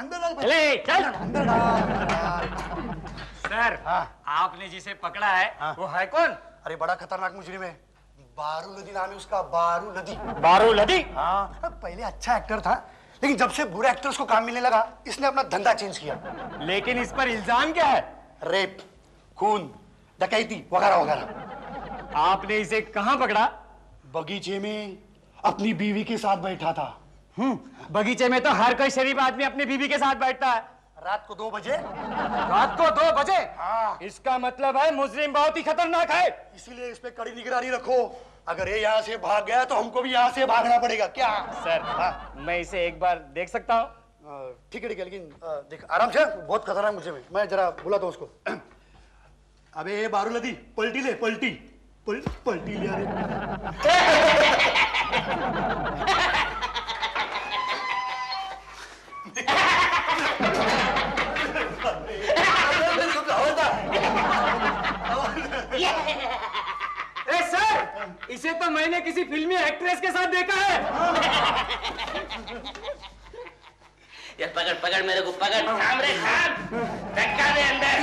अंदर डाल, चल अंदर डाल। सर आपने जिसे पकड़ा है वो है कौन? अरे बड़ा खतरनाक मुजरिम है, बारूलदी नाम है उसका, बारूलदी। बारूलदी? हाँ, पहले अच्छा एक्टर था, लेकिन जब से बुरे एक्टर्स को काम मिलने लगा इसने अपना धंधा चेंज किया। लेकिन इस पर इल्जाम क्या है? रेप, खून, डकैती वगैरह वगैरह। आपने इसे कहाँ पकड़ा? बगीचे में अपनी बीवी के साथ बैठा था। बगीचे में तो हर कोई शरीफ आदमी अपनी बीवी के साथ बैठता है। रात को 2 बजे। रात को 2 बजे? हाँ। इसका मतलब है मुजरिम बहुत ही खतरनाक है। इसीलिए इस पे कड़ी निगरानी रखो। अगर ये यहाँ से भाग गया तो हमको भी यहाँ से भागना पड़ेगा। क्या सर मैं इसे एक बार देख सकता हूँ? ठीक है, लेकिन देख आराम से, बहुत खतरनाक मुझे में। मैं जरा बुलाता हूँ उसको। अबे बारूलदी, पलटी ले, पलटी पलटी ले। ए सर, इसे तो मैंने किसी फिल्मी एक्ट्रेस के साथ देखा है। ये पकड़ मेरे को, पकड़। थाम रे, थाम। धक्का दे अंदर।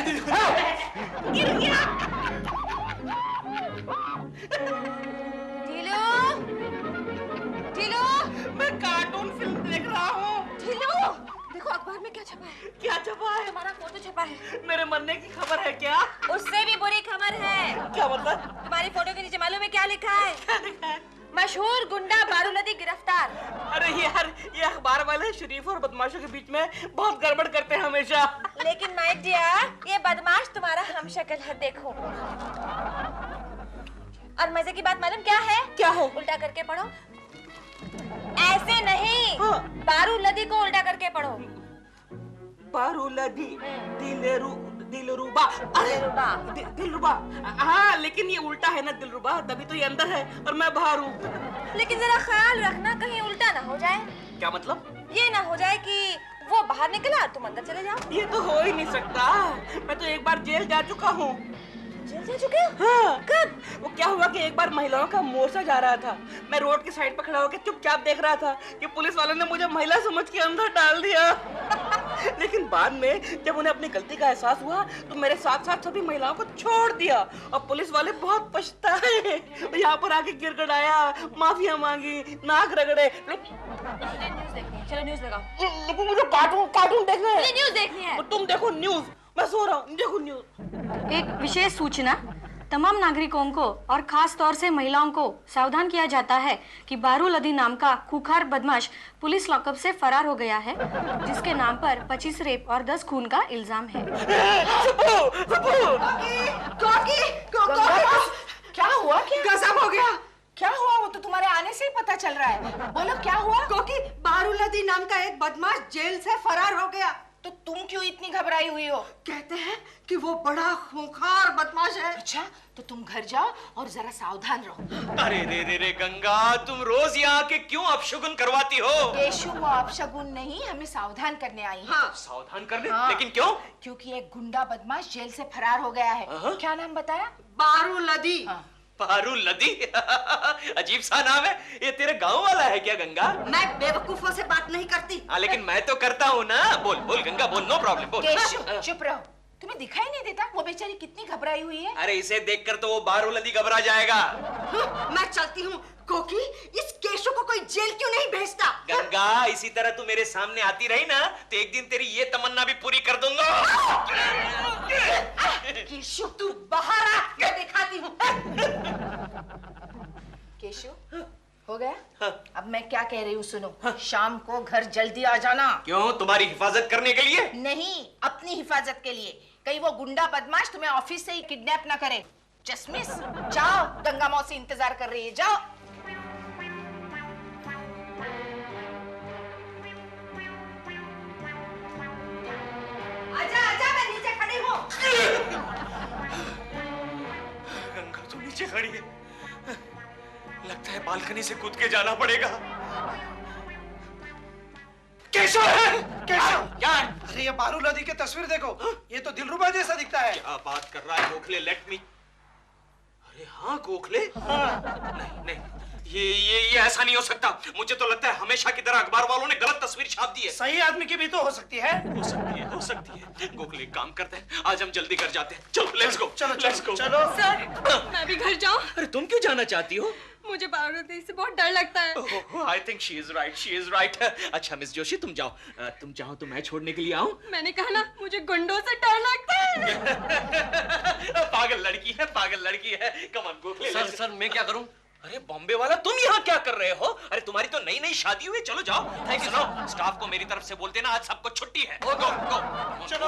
गिर गया। ढीलू, ढीलू, मैं कार्टून फिल्म देख रहा हूँ। ढीलू, देखो अखबार में क्या छपा है। क्या छपा है? तुम्हारा फोटो छपा है। मेरे मरने की खबर है क्या? उससे भी बुरी खबर है। क्या मतलब? तुम्हारी फोटो के नीचे मालूम है क्या लिखा है? क्या लिखा है? मशहूर गुंडा बारूलदी गिरफ्तार। अरे यार, ये अखबार वाले शरीफ और बदमाशों के बीच में बहुत गड़बड़ करते हैं हमेशा। लेकिन माय डियर, ये बदमाश तुम्हारा हमशक्ल है, देखो। और मजे की बात मालूम क्या है? क्या है? उल्टा करके पढ़ो। ऐसे नहीं, बारूलदी को उल्टा करके पढ़ो। बारूलदी, दिलरुबा। अरे दिलरुबा। हाँ, लेकिन ये उल्टा है ना दिलरुबा, तभी तो ये अंदर है और मैं बाहर हूँ। लेकिन जरा ख्याल रखना कहीं उल्टा ना हो जाए। क्या मतलब? ये ना हो जाए कि वो बाहर निकला तुम अंदर चले जाओ। ये तो हो ही नहीं सकता। मैं तो एक बार जेल जा चुका हूँ। जेल जा चुके हो? हाँ। कब? वो क्या हुआ कि एक बार महिलाओं का मोर्चा जा रहा था। मैं रोड की साइड पर खड़ा होकर चुपचाप देख रहा था कि पुलिस वालों ने मुझे महिला समझ के अंदर डाल दिया। लेकिन बाद में जब उन्हें अपनी गलती का एहसास हुआ तो मेरे साथ साथ सभी महिलाओं को छोड़ दिया और पुलिस वाले बहुत पछताए। यहाँ पर आके गिड़गिड़ाया, माफिया मांगी, नाक रगड़े। न्यूज़ देखनी है, चलो न्यूज़ लगाओ। लेकिन मुझे कार्टून देखना है। मुझे न्यूज़ देखनी है। तुम देखो न्यूज़, मैं सो रहा हूँ, देखो न्यूज़। एक विशेष सूचना, तमाम नागरिकों को और खास तौर से महिलाओं को सावधान किया जाता है कि बारूलदी नाम का खूंखार बदमाश पुलिस लॉकअप से फरार हो गया है, जिसके नाम पर 25 रेप और 10 खून का इल्जाम है। क्या हुआ? क्या गजब हो गया। क्या हुआ? वो तो तुम्हारे आने से ही पता चल रहा है। बोलो क्या हुआ? क्योंकि बारूलदी नाम का एक बदमाश जेल से फरार हो गया। तो तुम क्यों इतनी घबराई हुई हो? कहते हैं कि वो बड़ा खूंखार बदमाश है। अच्छा, तो तुम घर जाओ और जरा सावधान रहो। अरे रे गंगा, तुम रोज यहाँ के क्यों अपशगुन करवाती हो? केशु, वो अपशगुन नहीं, हमें सावधान करने आई है। हाँ। सावधान करने? हाँ। लेकिन क्यों? क्योंकि एक गुंडा बदमाश जेल से फरार हो गया है। क्या नाम बताया? बारूलदी। हाँ। बारूलदी? अजीब सा नाम है। ये तेरे गांव वाला है क्या गंगा? मैं बेवकूफों से बात नहीं करती। हाँ, लेकिन मैं तो करता हूँ ना। बोल बोल गंगा, बोल, नो प्रॉब्लम, बोल। केशु, चुप रहो। तुम्हें दिखाई नहीं देता वो बेचारी कितनी घबराई हुई है? अरे इसे देखकर तो वो बारूलदी घबरा जाएगा। मैं चलती हूँ, क्योंकि इस केशु को कोई जेल क्यों नहीं भेजता? गंगा, इसी तरह तू मेरे सामने आती रही ना तो एक दिन तेरी ये तमन्ना भी पूरी कर दूंगा। केशु, तू बाहर आ, मैं दिखाती हूँ। केशु, हो गया? अब मैं क्या कह रही हूँ सुनो। शाम को घर जल्दी आ जाना। क्यों? तुम्हारी हिफाजत करने के लिए? नहीं, अपनी हिफाजत के लिए। कहीं वो गुंडा बदमाश तुम्हें ऑफिस से ही किडनैप ना करे। चश्मिश, जाओ, गंगा मौसी इंतजार कर रही है, जाओ। आजा आजा, मैं नीचे खड़ी हूँ। गंगा तो नीचे खड़ी है। लगता है बालकनी से कूद के जाना पड़ेगा। कैसा है? कैसा? क्या? अरे ये बारूलदी की तस्वीर देखो, ये तो दिलरुबा जैसा दिखता है। क्या बात कर रहा है गोखले? Let me. अरे हाँ गोखले। नहीं नहीं, ये ऐसा नहीं हो सकता। मुझे तो लगता है हमेशा की तरह अखबार वालों ने गलत तस्वीर छाप दी है। सही आदमी की भी तो हो सकती है। हो सकती है, हो सकती है। गोखले एक काम करते हैं, आज हम जल्दी घर जाते हैं। चलो लेट्स गो, चलो लेट्स गो। चलो। सर मैं भी घर जाऊं? अरे तुम क्यों जाना चाहती हो? मुझे बारूदी से बहुत डर लगता है। I think she is right, she is right. अच्छा मिस जोशी तुम जाओ, तुम चाहो तो मैं छोड़ने के लिए आऊं? मैंने कहा ना मुझे गुंडों से डर लगता है। पागल लड़की है, पागल लड़की है। Come on Gokhale. Sir sir मैं क्या करूं? अरे बॉम्बे वाला तुम यहाँ क्या कर रहे हो? अरे तुम्हारी तो नई नई शादी हुई, चलो जाओ। Thank you. सुनो स्टाफ को मेरी तरफ से बोल देना आज सबको छुट्टी है। गो गो चलो।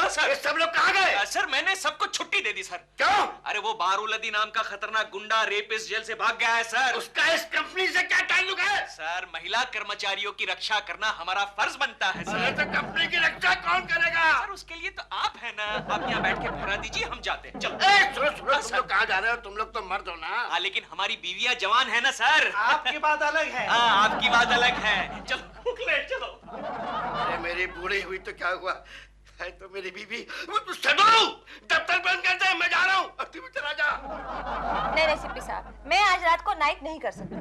सर सब लोग कहाँ गए? सर मैंने सबको छुट्टी दे दी सर। क्यों? अरे वो बारूलदी नाम का खतरनाक गुंडा रेपिस्ट जेल से भाग गया है सर। उसका इस कंपनी से क्या ताल्लुक है? सर महिला कर्मचारियों की रक्षा करना हमारा फर्ज बनता है अरे सर। तो कंपनी की रक्षा कौन करेगा? सर उसके लिए तो आप है ना, आप यहाँ बैठ के पहरा दीजिए, हम जाते हैं। चलो। सुनो सुनो, तुम लोग कहाँ जा रहे हो? तुम लोग तो मर्द हो ना। हाँ लेकिन हमारी बीवियां जवान है ना सर। आपकी बात अलग है। हाँ आपकी बात अलग है। चलो चलो। अरे मेरी बूढ़ी हुई तो क्या हुआ है, तो मेरी बीवी। दफ्तर बंद कर दे, मैं जा रहा हूँ। अब तू भी चला जा। नहीं सिप्पी साहब, मैं आज रात को नाइट नहीं कर सकती।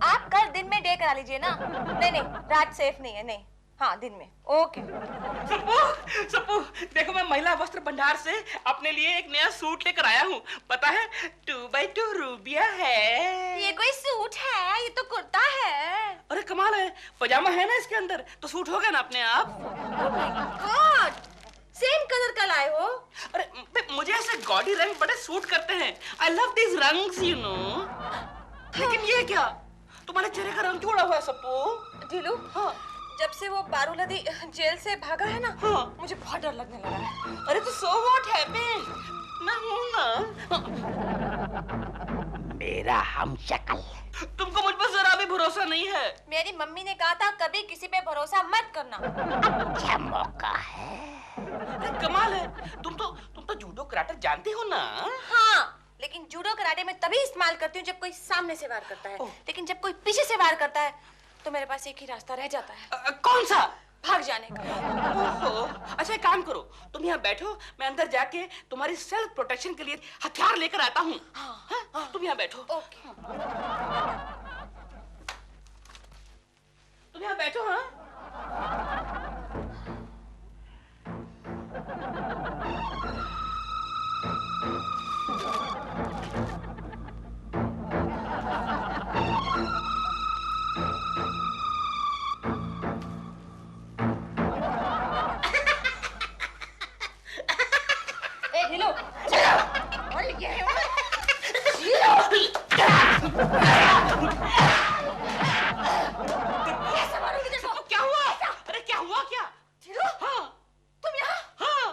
आप कल दिन में डे करा लीजिए ना। नहीं रात सेफ नहीं है। नहीं हाँ दिन में। ओके। सप्पू सप्पू देखो मैं महिला वस्त्र भंडार से अपने लिए एक नया सूट लेकर आया हूँ। पता है 2x2 रूबिया है। ये कोई सूट है? ये तो कुर्ता है। अरे कमाल है, पजामा है ना इसके अंदर, तो सूट हो गया ना अपने आप। गॉड, सेम कलर का लाए हो? अरे मुझे ऐसे गॉडी रंग बड़े सूट करते हैं। I love this rungs you know. लेकिन ये क्या, तुम्हारे चेहरे का रंग क्यों उड़ा हुआ है सप्पू? ढीलू, हाँ जब से वो बारूलदी जेल से भागा है ना, हाँ। मुझे बहुत डर लगने लगा है। अरे तो सो व्हाट हैपेंड, मैं हूं ना। मेरा हम शक्ल। तुमको मुझ पर जरा भी भरोसा नहीं है। मेरी मम्मी ने कहा था कभी किसी पे भरोसा मत करना। अच्छा मौका है। अरे कमाल है, तुम तो जूडो कराटे जानती हो ना? हाँ, लेकिन जूडो कराटे में तभी इस्तेमाल करती हूँ जब कोई सामने से वार करता है। लेकिन जब कोई पीछे से वार करता है तो मेरे पास एक ही रास्ता रह जाता है। कौन सा? भाग जाने का। ओहो, अच्छा एक काम करो, तुम यहाँ बैठो, मैं अंदर जाके तुम्हारी सेल्फ प्रोटेक्शन के लिए हथियार लेकर आता हूँ। हाँ, तुम यहाँ बैठो। ओके। तुम यहाँ बैठो। हाँ ए ढीलू, क्या हुआ? अरे क्या हुआ क्या? हाँ तुम यहाँ? हाँ।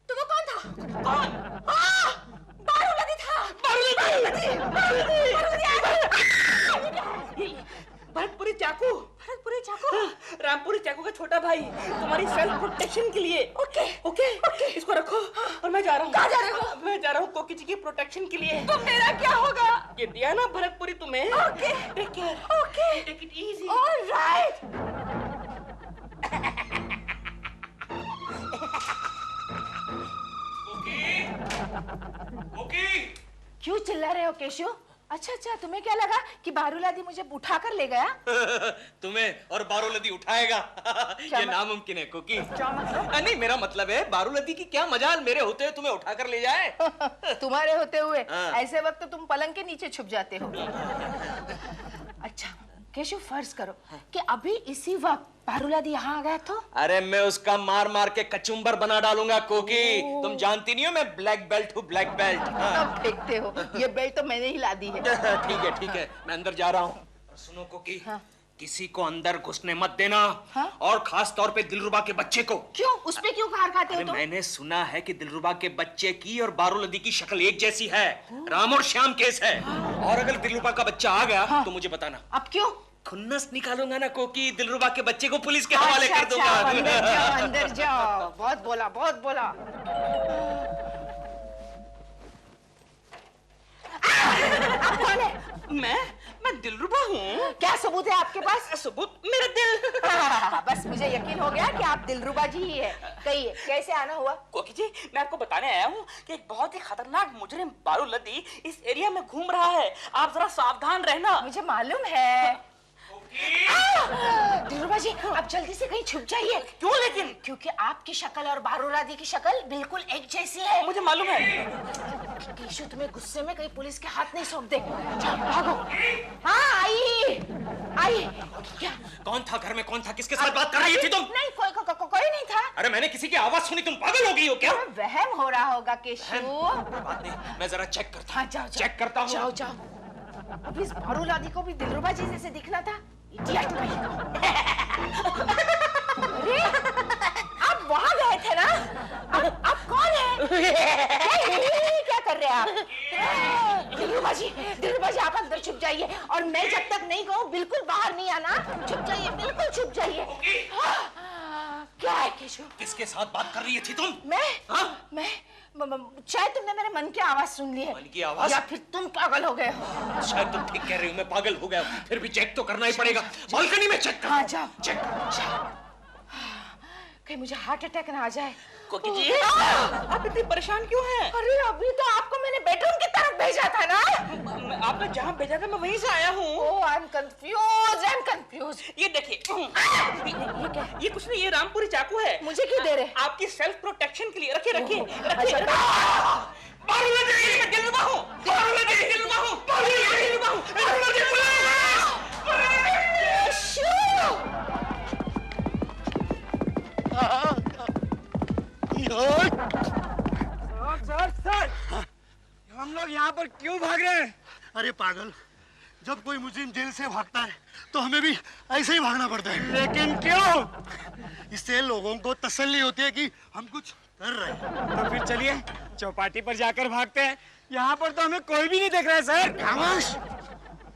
तो वो कौन था? कौन? बारूलदी था। भरतपुरी चाकू। भरतपुरी चाकू? रामपुरी चाकू का छोटा भाई, तुम्हारी सेल्फ प्रोटेक्शन के लिए। ओके ओके इसको रखो और मैं जा रहा हूँ। कहाँ जा रहे हो? मैं जा रहा हूँ कोकी जी की प्रोटेक्शन के लिए। तो मेरा क्या होगा? ये दिया ना भरतपुरी तुम्हें। Okay. Take care. Okay. Take it easy. Alright. Okay. क्यों चिल्ला रहे हो केशु? अच्छा तुम्हें क्या लगा कि बारूलादी मुझे उठाकर ले गया? तुम्हें और बारूलदी उठाएगा ये नामुमकिन है कुकी। क्या मतलब? नहीं मेरा मतलब है बारूलदी की क्या मजाल मेरे होते हुए तुम्हें उठाकर ले जाए। तुम्हारे होते हुए हाँ। ऐसे वक्त तुम पलंग के नीचे छुप जाते हो। अच्छा केशु, फर्ज करो कि अभी इसी वक्त बारूलादी यहाँ आ गया तो? अरे मैं उसका मार मार के कचुम्बर बना डालूंगा कोकी। तुम जानती नहीं हो मैं ब्लैक बेल्ट हूँ, ब्लैक बेल्ट। अब देखते हो, ये बेल्ट तो मैंने ही ला दी है। ठीक है मैं अंदर जा रहा हूँ। सुनो कोकी, किसी को अंदर घुसने मत देना। हाँ? और खास तौर पे दिलरुबा के बच्चे को। क्यों? उस पे क्यों खार खाते हो अरे तुम? मैंने सुना है कि दिलरुबा के बच्चे की और बारूलदी की शक्ल एक जैसी है। राम और श्याम केस है। और अगर दिलरुबा का बच्चा आ गया तो मुझे बताना। अब क्यों? खुन्नस निकालूंगा ना कोकी, दिलरुबा के बच्चे को पुलिस के हवाले कर दूंगा। अंदर जाओ। बहुत बोला, बहुत बोला। मैं मैं दिलरुबा हूँ। क्या सबूत है आपके पास? सबूत मेरा दिल। बस मुझे यकीन हो गया कि आप दिलरुबा जी ही है। कहिए कैसे आना हुआ? कोकी जी, मैं आपको बताने आया हूँ कि एक बहुत ही खतरनाक मुजरिम बारू लदी इस एरिया में घूम रहा है। आप जरा सावधान रहना। मुझे मालूम है। दिलरुबा जी, आप जल्दी से कहीं छुप जाइए। क्यों लेकिन? क्योंकि आपकी शक्ल और बारूरादी की शक्ल बिल्कुल एक जैसी है। मुझे मालूम है। केशु तुम्हें गुस्से में कहीं पुलिस के हाथ नहीं सौंप दे। चल भागो। हाँ आई आई। क्या? कौन था घर में? कौन था? किसके साथ बात कर रही थी तुम? नहीं कोई नहीं था। अरे मैंने किसी की आवाज सुनी, तुम पागल हो गई हो क्या? वहम हो रहा होगा केशु। बात नहीं, मैं जरा चेक करता हाँ जाओ चेक करता हूँ। जाओ जाओ। अब इस बारूलादी को भी दिलरुबा जी जैसे दिखना था। इडियट कहीं का। अरे आप वहाँ गए थे ना? आप कौन है? क्या कर रहे हैं आप? दिलरुबा जी आप अंदर छुप जाइए और मैं जब तक नहीं कहूँ बिल्कुल बाहर नहीं आना। छुप जाइए, बिल्कुल छुप जाइए। क्या है केशु? किसके साथ बात कर रही थी तुम? मैं शायद तुमने मेरे मन की आवाज सुन ली है। मन की आवाज? या फिर तुम पागल हो गए हो। शायद तुम ठीक कह रही हो, मैं पागल हो गया हूँ। फिर भी चेक तो करना ही पड़ेगा। बालकनी में चेक कर। हाँ जाओ चेक। कहीं मुझे हार्ट अटैक ना आ जाए। कोकी जी, आप इतनी परेशान क्यों हैं? अरे अभी तो आपको मैंने बेडरूम की तरफ भेजा था ना। आपने जहाँ भेजा था मैं वहीं से आया हूँ। ओह आई एम कंफ्यूज। ये देखिए, ये क्या? ये कुछ नहीं, ये रामपुरी चाकू है। मुझे क्यों दे रहे? आपकी सेल्फ प्रोटेक्शन के लिए। रखिए रखिए अच्छा, रखिए। मैं दिलरुबा हूँ। सर, हम लोग यहाँ पर क्यों भाग रहे हैं? अरे पागल, जब कोई मुजरिम जेल से भागता है तो हमें भी ऐसे ही भागना पड़ता है। लेकिन क्यों? इससे लोगों को तसल्ली होती है कि हम कुछ कर रहे हैं। तो फिर चलिए चौपाटी पर जाकर भागते हैं। यहाँ पर तो हमें कोई भी नहीं देख रहा है सर। खामोश!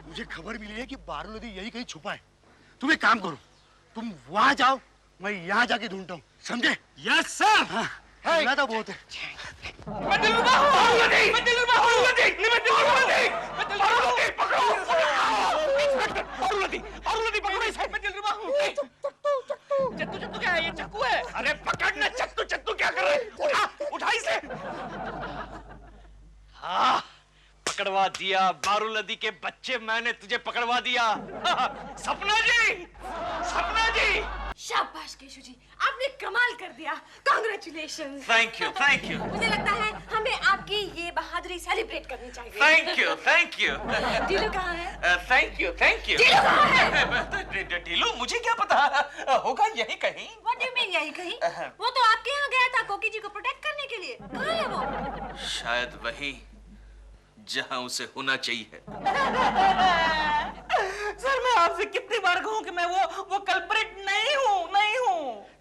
मुझे खबर मिली है कि बारू लदी यही कहीं छुपा है। तुम एक काम करो, तुम वहां जाओ, मैं यहाँ जाके ढूंढता हूँ। समझे? Yes sir. हाँ, तो बहुत है। मैं दिलरुबा हूँ। चत्तू क्या है? ये चक्कू है। अरे पकड़ना। चत्तू क्या कर रहे हैं? उठा इसे। हाँ, पकड़वा दिया बारूलदी के बच्चे, मैंने तुझे पकड़वा दिया। सपना जी। शाबाश केशु जी, आपने कमाल कर दिया। कांग्रेचुलेशन। Thank you. मुझे लगता है हमें आपकी ये बहादुरी सेलिब्रेट करनी चाहिए। Thank you. ढीलू कहाँ है? Thank you. ढीलू कहाँ है? ढीलू मुझे क्या पता, होगा यहीं कहीं। What do you mean यही कहीं? वो तो आपके यहाँ गया था कोकी जी को प्रोटेक्ट करने के लिए। कहाँ है वो? शायद वही जहां उसे होना चाहिए। सर, मैं आपसे कितनी बार कहूँ कि मैं वो कल्प्रिट नहीं हूँ।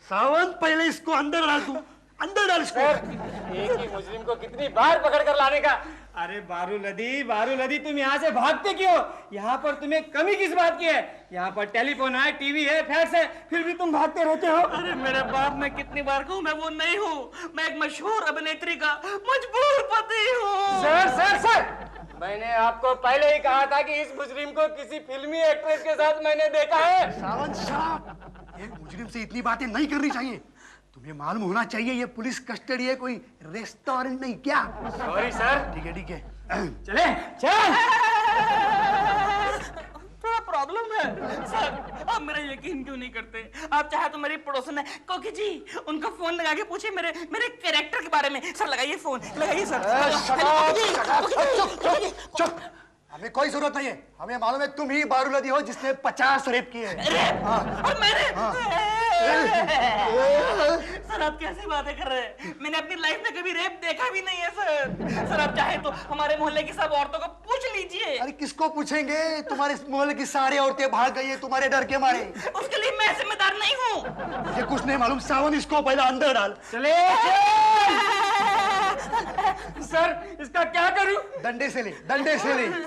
सावंत, पहले इसको अंदर डाल। तू अंदर डाल इसको। एक ही मुजरिम को कितनी बार पकड़ कर लाने का। अरे बारू लदी तुम यहाँ से भागते क्यों? यहाँ पर तुम्हें कमी किस बात की है? यहाँ पर टेलीफोन है, टीवी है, फैक्स है, फिर भी तुम भागते रहते हो। अरे मेरे बाप, मैं कितनी बार कहूँ मैं वो नहीं हूँ। मैं एक मशहूर अभिनेत्री का मजबूर पति हूँ। सर, मैंने आपको पहले ही कहा था कि इस मुजरिम को किसी फिल्मी एक्ट्रेस के साथ मैंने देखा है। सावंत साहब, एक मुजरिम से इतनी बातें नहीं करनी चाहिए। तुम्हें मालूम होना चाहिए ये पुलिस कस्टडी है, कोई रेस्टोरेंट नहीं। क्या? Sorry sir. ठीक है। चले चल। थोड़ा प्रॉब्लम है सर। आप मेरा यकीन क्यों नहीं करते? आप चाहे तो मेरी पड़ोसन है कोकी जी, उनका फोन लगा के पूछिए मेरे कैरेक्टर के बारे में। सर लगाइए फोन, लगाइए सर। चुप। हमें कोई जरूरत नहीं है। हमें मालूम है तुम ही बारू लदी हो जिसने 50 रेप किए हैं। और मैंने सर, आप कैसी बातें कर रहे हैं? मैंने अपनी लाइफ में कभी रेप देखा भी नहीं है सर। आप चाहे तो हमारे मोहल्ले की सब औरतों को पूछ लीजिए। अरे किसको पूछेंगे? तुम्हारे मोहल्ले की सारी औरतें भाग गई है तुम्हारे डर के मारे। उसके लिए मैं जिम्मेदार नहीं हूँ। ये कुछ नहीं मालूम। सावन, इसको पहले अंदर डाल। चले सर, इसका क्या करूं? डंडे से ले।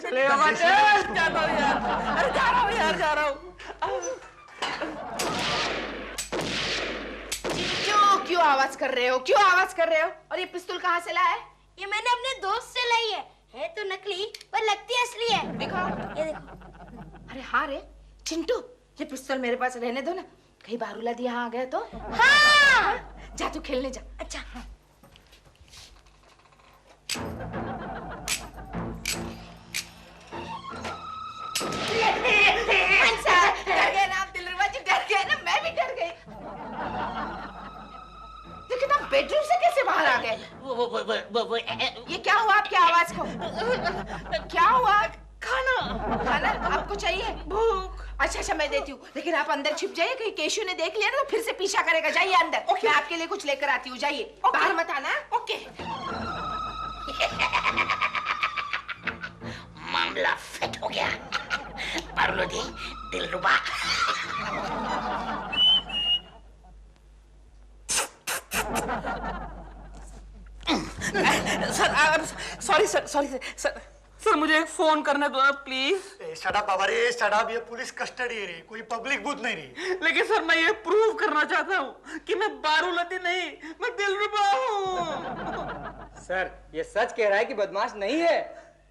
चले जा रहा हूँ। क्यों आवाज कर रहे हो? और ये पिस्तौल कहाँ से लाया है? ये मैंने अपने दोस्त से लाई है तो नकली पर लगती असली है। दिखाओ। ये देखो। अरे हाँ रे चिंटू, ये पिस्तौल मेरे पास रहने दो ना, कहीं बारूलादी यहाँ आ गए तो। हाँ जा तू खेलने जा। अच्छा डर गए ना आप दिलरुबा जी, डर गए ना, मैं भी डर गई। लेकिन आप बेडरूम से कैसे बाहर आ गए? ये क्या हुआ आपकी आवाज को? क्या हुआ? खाना। खाना आपको चाहिए? भूख। अच्छा मैं देती हूँ, लेकिन आप अंदर छिप जाइए, कहीं केशु ने देख लिया ना तो फिर से पीछा करेगा। जाइए अंदर। मैं आपके लिए कुछ लेकर आती हूँ, जाइए। बाहर मत आना। ओके। मामला फिट हो गया। बारूलादी, दिलरुबा। सर सॉरी सर सर मुझे एक फोन करने दो ना प्लीज। शट अप बाबा रे, शट अप। ये पुलिस कस्टडी है रे, कोई पब्लिक बूथ नहीं रही। लेकिन सर मैं ये प्रूव करना चाहता हूँ कि मैं बारूलादी नहीं, मैं दिलरुबा हूँ। सर ये सच कह रहा है कि बदमाश नहीं है।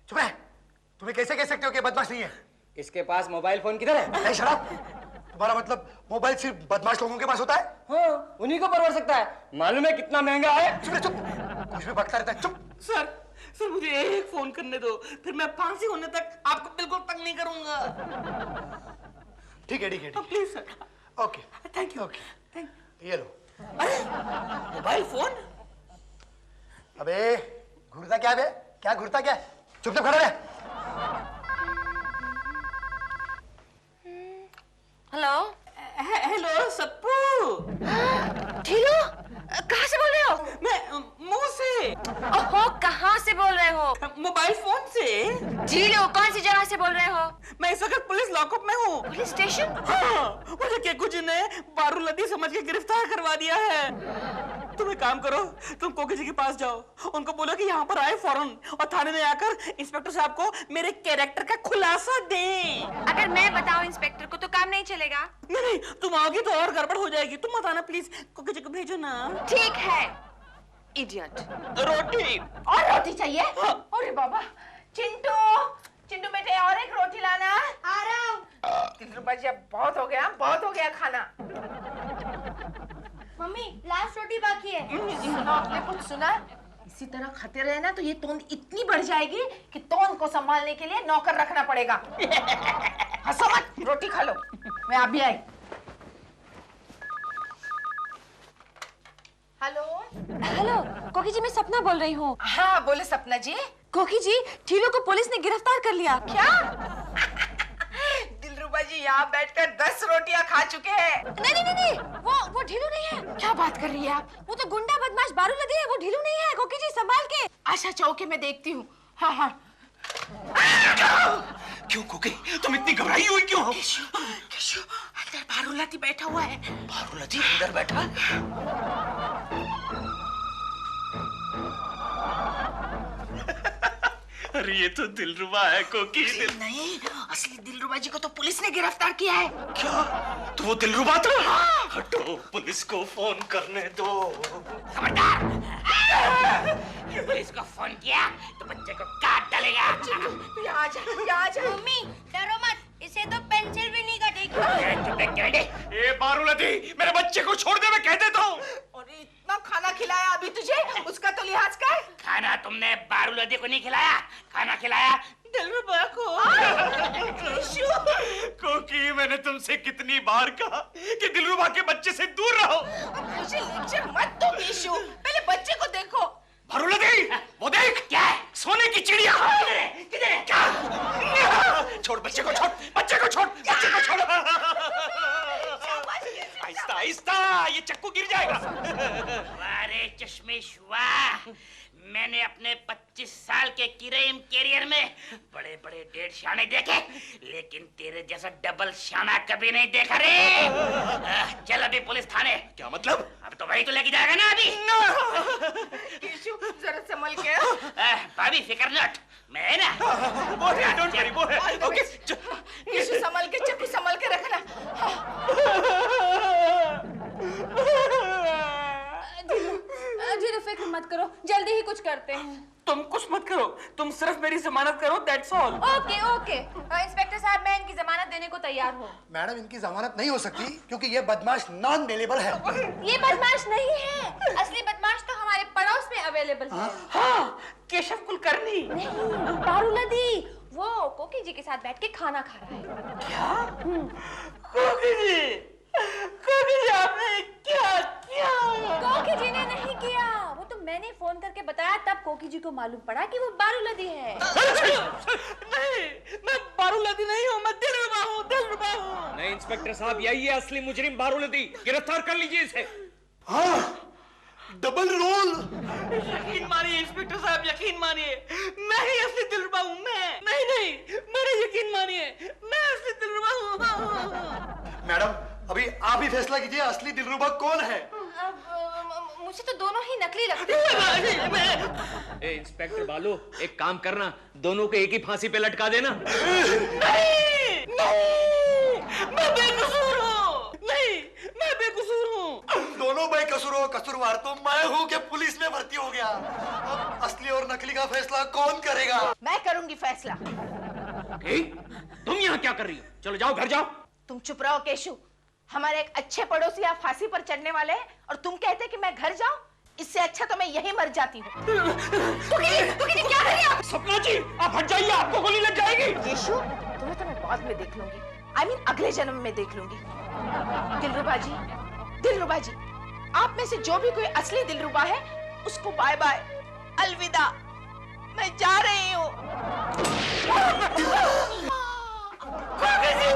चुप रह। तुम्हें कैसे कह सकते हो कि बदमाश नहीं है? इसके पास मोबाइल फोन किधर है? Shut up. तुम्हारा मतलब मोबाइल सिर्फ बदमाश लोगों के पास होता है? हाँ, उन्हीं को परवर सकता है। मालूम है कितना महंगा है? चुप चुप, कुछ भी बकता रहता है। चुप। सर मुझे एक फोन करने दो, फिर मैं फांसी होने तक आपको बिल्कुल तंग नहीं करूंगा। ठीक है please sir. Okay thank you. Okay ये लो। अरे मोबाइल फोन? अबे घूरता क्या बे? क्या घूरता क्या? चुपचाप खड़ा रह। Hello hello सप्पू। ठीलू, कहाँ से बोल रहे हो? मैं मुंह से। ओहो, कहाँ से बोल रहे हो? मोबाइल फोन से। ठीलू, कौन सी जगह से बोल रहे हो? मैं इस वक्त पुलिस लॉकअप में हूँ। Police station? हाँ, मुझे केकू जी ने बारूलादी समझ के गिरफ्तार करवा दिया है। तुम एक काम करो, तुम कोकी जी के पास जाओ, उनको बोलो कि यहाँ पर आए फौरन और थाने में आकर इंस्पेक्टर साहब को मेरे कैरेक्टर का खुलासा दें। अगर मैं बताऊं इंस्पेक्टर को तो काम नहीं चलेगा। नहीं, तुम आओगी तो और गड़बड़ हो जाएगी। तुम मत आना प्लीज, कोकी जी को भेजो ना। ठीक है इडियट। रोटी और रोटी चाहिए? अरे बाबा। चिंटू बेटे और एक रोटी लाना। आ रहा हूँ। दिलरुबा जी अब बहुत हो गया खाना। मम्मी लास्ट रोटी बाकी है। सुनो, आपने कुछ सुना? इसी तरह खाते रहे ना तो ये तोंद इतनी बढ़ जाएगी कि तोंद को संभालने के लिए नौकर रखना पड़ेगा। हंसो मत, रोटी खा लो। मैं अभी आई। हेलो कोकी जी, मैं सपना बोल रही हूँ। हाँ बोले सपना जी। कोकी जी, ठीलू को पुलिस ने गिरफ्तार कर लिया। क्या? दिलरुबा जी यहाँ बैठकर 10 रोटियां खा चुके हैं। नहीं, वो ढीलू नहीं है। क्या बात कर रही है आप? वो तो गुंडा बदमाश बारूलादी है, वो ढीलू नहीं है। कोकी जी संभाल के। आशा चौके में देखती हूँ। हाँ। क्यों कोकी, तुम इतनी घबराई हुई क्यों हो? केशु, अंदर बारूलादी बैठा हुआ है। बारूलादी अंदर बैठा? अरे ये तो दिलरुबा है कोकी। नहीं, असली दिलरुबा जी को तो पुलिस ने गिरफ्तार किया है। क्या? तो वो दिलरुबा था? हटो, पुलिस को फोन करने दो। खबरदार! पुलिस को फोन किया तो बच्चे को काट डालेगा। यहाँ आ जा। मम्मी डरो मत, इसे तो पेंसिल भी नहीं कटेगी। ए बारूलादी, मेरे बच्चे को छोड़ दे, मैं कह देता हूँ। और इतना खाना खिलाया अभी तुझे, उसका तो लिहाज कर। खाना तुमने बारूलादी को नहीं खिलाया, खाना खिलाया दिलरुबा को। कोकी, मैंने तुमसे कितनी बार कहा कि दिलरुबा के बच्चे से दूर रहो। मुझे लेक्चर मत दो केशु, पहले बच्चे को देखो। बारूलादी, वो देख। क्या है? सोने की चिड़िया। किधर है? क्या? छोड़ बच्चे को, छोड़ बच्चे को, छोड़ बच्चे को, छोड़। आहिस्ता आहिस्ता, ये चक्कू गिर जाएगा। अरे चश्मेश वाह, मैंने अपने 25 साल के क्राइम कैरियर में बड़े बड़े डेढ़ शाने देखे, लेकिन तेरे जैसा डबल शाना कभी नहीं देखा रे। चल अभी पुलिस थाने। क्या मतलब? अब तो वही तो लेके जाएगा ना अभी। केशु जरा संभल के। भाभी फिकर नट, मैं है ना। वो है, डोंट वरी, वो है। ओके। केशु संभल के, चक्कू संभल के रखना। जीलू फिक्र मत करो, जल्दी ही कुछ करते हैं। तुम कुछ मत करो, तुम सिर्फ मेरी जमानत करो, that's all. Okay okay inspector साहब, मैं इनकी जमानत देने को तैयार हूँ। मैडम, इनकी जमानत नहीं हो सकती क्योंकि ये बदमाश नॉन अवेलेबल है। ये बदमाश नहीं है, असली बदमाश तो हमारे पड़ोस में अवेलेबल है। हाँ, केशव कुलकर्णी। नहीं, बारूलदी, वो कोकी जी के साथ बैठ के खाना खा रहा है। क्या? कोकी जी आपने क्या किया? कोकी जी ने नहीं किया, वो तो मैंने फोन करके बताया, तब कोकी जी को मालूम पड़ा कि वो बारूलदी है। नहीं, मैं बारूलदी नहीं हूँ, मैं दिलरुबा हूँ। नहीं इंस्पेक्टर साहब, यही है असली मुजरिम बारूलदी, गिरफ्तार कर लीजिए इसे। हाँ, डबल रोल। यकीन मानिए इंस्पेक्टर साहब, यकीन मानिए, मैं ही असली दिलरुबा हूँ। मैं नहीं, मेरा यकीन मानिए, मैं असली दिलरुबा हूँ। मैडम, अभी आप ही फैसला कीजिए, असली दिलरुबा कौन है? मुझे तो दोनों ही नकली लगते हैं। ए इंस्पेक्टर बालू, एक काम करना, दोनों को एक ही फांसी पे लटका देना। नहीं, मैं बेकसूर हूँ। नहीं, मैं बेकसूर हूँ। दोनों बेकसूर हो, कसूरवार तो मैं हूँ कि पुलिस में भर्ती हो गया। अब असली और नकली का फैसला कौन करेगा? मैं करूंगी फैसला। तुम यहाँ क्या कर रही हो? चलो जाओ, घर जाओ। तुम चुप रहो केशु, हमारे एक अच्छे पड़ोसी आप फांसी पर चढ़ने वाले हैं और तुम कहते कि मैं घर जाऊं? इससे अच्छा तो मैं यहीं मर जाती हूँ। क्या कर रही हैं आप? सपना जी, आप हट जाइए, आपको गोली लग जाएगी। केशु, तुम्हें तो मैं बाद में देख लूंगी, I mean, अगले जन्म में देख लूंगी। दिलरुबा जी, आप में से जो भी कोई असली दिलरुबा है, उसको बाय बाय, अलविदा, मैं जा रही हूँ।